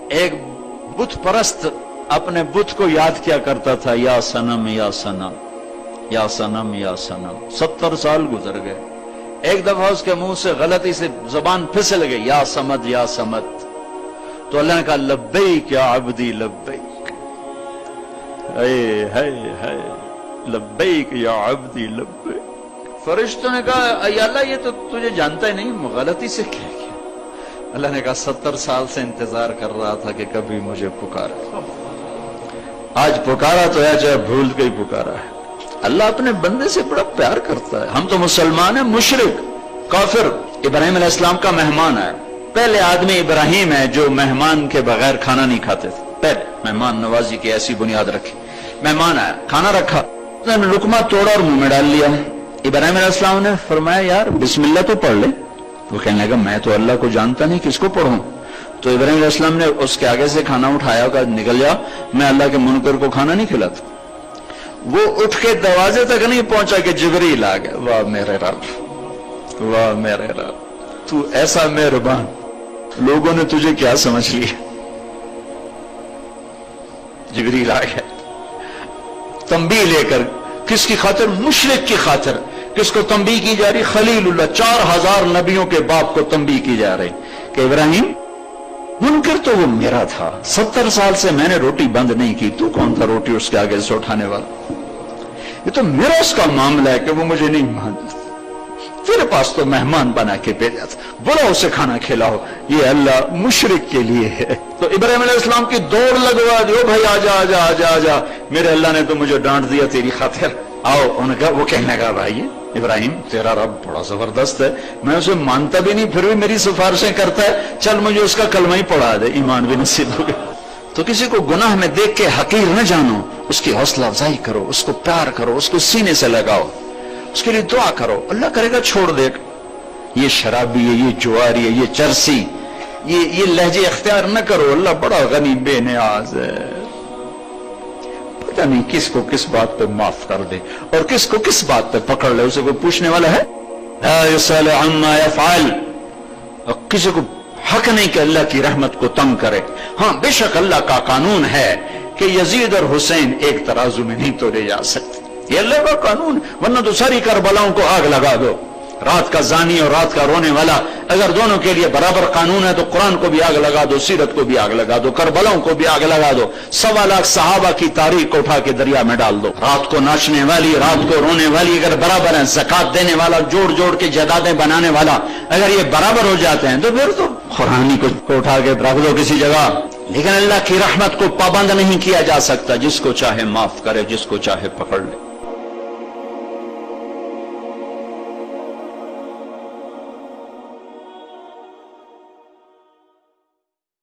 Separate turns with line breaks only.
ایک بت پرست اپنے بت کو یاد کیا کرتا تھا، یا صنم یا صنم یا صنم یا صنم. 70 سال گزر گئے. ایک دفعہ اس کے منہ سے غلطی سے زبان پھسل گئی، یا صمد یا صمد. تو اللہ نے کہا لبیک یا عبدی لبیک. اے لبیک یا عبدی لبیک. فرشتوں نے کہا اے اللہ یہ تو تجھے جانتا ہی نہیں، غلطی سے کیا کیا؟ اللہ نے کہا 70 سال سے انتظار کر رہا تھا کہ کبھی مجھے پکارے. آج پکارا تو ہے، چاہے بھول کے ہی پکارا ہے. اللہ اپنے بندے سے بڑا پیار کرتا ہے. ہم تو مسلمان ہیں، مشرک کافر ابراہیم علیہ السلام کا مہمان ہے. پہلے آدمی ابراہیم ہے جو مہمان کے بغیر کھانا نہیں کھاتے تھے. پہلے مہمان نوازی کی ایسی بنیاد رکھی. مہمان آیا، کھانا رکھا، اس نے لقمہ توڑا اور منہ میں ڈال لیا. ابراہیم علیہ السلام نے فرمایا یار بسم اللہ تو پڑھ لے. وہ کہنے لگا میں تو اللہ کو جانتا نہیں، کس کو پڑھوں؟ تو ابراہیم علیہ السلام نے اس کے آگے سے کھانا اٹھایا، کہا نکل جا، میں اللہ کے منکر کو کھانا نہیں کھلاتا. وہ اٹھ کے دروازے تک نہیں پہنچا کہ جبریل آ گیا. واہ میرے رب، واہ میرے رب، تو ایسا مہربان، لوگوں نے تجھے کیا سمجھ لیا؟ جبریل آ گیا تنبیہ لے کر. کس کی خاطر؟ مشرک کی خاطر. کس کو تنبیہ کی جا رہی؟ خلیل اللہ، 4000 نبیوں کے باپ کو تنبیہ کی جا رہی کہ ابراہیم منکر تو وہ میرا تھا، 70 سال سے میں نے روٹی بند نہیں کی، تو کون تھا روٹی اس کے آگے سے اٹھانے والا؟ یہ تو میرا اس کا معاملہ ہے کہ وہ مجھے نہیں مانتا. تیرے پاس تو مہمان بنا کے بھیجا تھا، بولا اسے کھانا کھلاؤ. یہ اللہ مشرک کے لیے ہے. تو ابراہیم علیہ السلام کی دوڑ لگوا دیو، بھائی آجا آجا آجا آجا، میرے اللہ نے تو مجھے ڈانٹ دیا تیری خاطر، آؤ. انہوں نے کہا، وہ کہنے لگا بھائی ابراہیم تیرا رب بڑا زبردست ہے، میں اسے مانتا بھی نہیں پھر بھی میری سفارشیں کرتا ہے، چل مجھے اس کا کلمہ ہی پڑھا دے، ایمان بھی نصیب ہو گیا. تو کسی کو گناہ میں دیکھ کے حقیر نہ جانو، اس کی حوصلہ افزائی کرو، اس کو پیار کرو، اس کو سینے سے لگاؤ، اس کے لیے دعا کرو. اللہ کرے گا چھوڑ دے. یہ شرابی ہے، یہ جواری ہے، یہ چرسی، یہ لہجے اختیار نہ کرو. اللہ بڑا غنی بے نیاز ہے. پتہ نہیں کس کو کس بات پہ معاف کر دے اور کس کو کس بات پہ پکڑ لے. اسے کوئی پوچھنے والا ہے؟ لا يسأل عما يفعل. اور کسی کو حق نہیں کہ اللہ کی رحمت کو تنگ کرے. ہاں بے شک اللہ کا قانون ہے کہ یزید اور حسین ایک ترازو میں نہیں تولے جا سکتے. یہ اللہ کا قانون، ورنہ تو ساری کربلاؤں کو آگ لگا دو. رات کا زانی اور رات کا رونے والا اگر دونوں کے لیے برابر قانون ہے تو قرآن کو بھی آگ لگا دو، سیرت کو بھی آگ لگا دو، کربلاؤں کو بھی آگ لگا دو. 1.25 لاکھ صحابہ کی تاریخ کو اٹھا کے دریا میں ڈال دو. رات کو ناچنے والی، رات کو رونے والی اگر برابر ہیں، زکات دینے والا، جوڑ جوڑ کے جائیدادیں بنانے والا اگر یہ برابر ہو جاتے ہیں تو پھر تو قرآن کو اٹھا کے رکھ دو کسی جگہ. لیکن اللہ کی رحمت کو پابند نہیں کیا جا سکتا. جس کو چاہے معاف کرے، جس کو چاہے پکڑ لے.